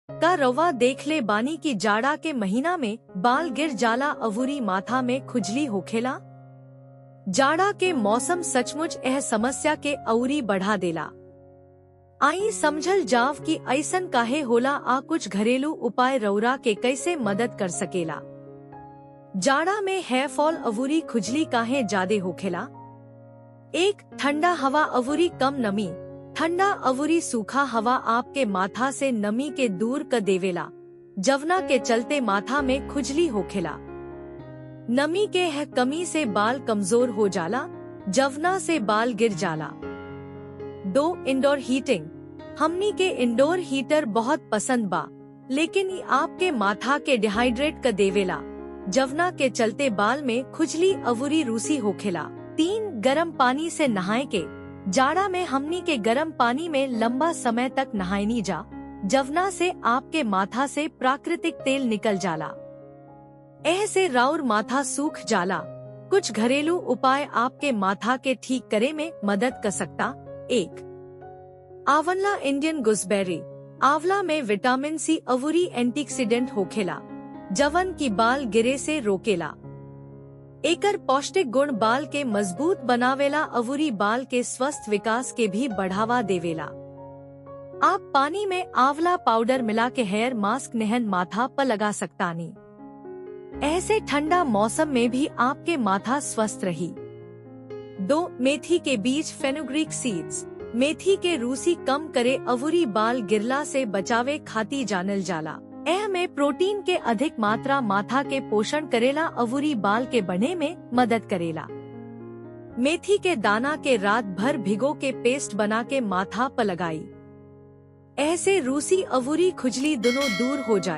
का रवा देख ले बानी की जाड़ा के महीना में बाल गिर जाला अवूरी माथा में खुजली होखेला। जाड़ा के मौसम सचमुच यह समस्या के अउरी बढ़ा देला। आई समझल जाव कि ऐसन काहे होला आ कुछ घरेलू उपाय रौरा के कैसे मदद कर सकेला। जाड़ा में हेयर फॉल अवूरी खुजली काहे जादे होखेला। 1. ठंडा हवा अवूरी कम नमी। ठंडा अवूरी सूखा हवा आपके माथा से नमी के दूर कर देवेला, जवना के चलते माथा में खुजली होखेला। नमी के है कमी से बाल कमजोर हो जाला, जवना से बाल गिर जाला। 2. Indoor heating. हमनी के इंडोर हीटर बहुत पसंद बा, लेकिन ये आपके माथा के डिहाइड्रेट कर देवेला, जवना के चलते बाल में खुजली अवूरी रूसी होखेला। 3. गर्म पानी से नहाए के। जाड़ा में हमनी के गर्म पानी में लंबा समय तक नहायनी जा, जवना से आपके माथा से प्राकृतिक तेल निकल जाला। ऐसे राउर माथा सूख जाला। कुछ घरेलू उपाय आपके माथा के ठीक करे में मदद कर सकता। 1. आंवला इंडियन गुसबेरी। आंवला में विटामिन सी अवूरी एंटीऑक्सीडेंट होखेला, जवन की बाल गिरे से रोकेला। एकर पौष्टिक गुण बाल के मजबूत बनावेला अवूरी बाल के स्वस्थ विकास के भी बढ़ावा देवेला। आप पानी में आंवला पाउडर मिला के हेयर मास्क नेहन माथा पर लगा सकतानी। ऐसे ठंडा मौसम में भी आपके माथा स्वस्थ रही। 2. मेथी के बीज फेनुग्रीक सीड्स। मेथी के रूसी कम करे अवूरी बाल गिरला से बचावे खाती जानल जाला। यह में प्रोटीन के अधिक मात्रा माथा के पोषण करेला अवूरी बाल के बढ़ने में मदद करेला। मेथी के दाना के रात भर भिगो के पेस्ट बना के माथा पर लगाई। ऐसे रूसी अवूरी खुजली दोनों दूर हो जाए।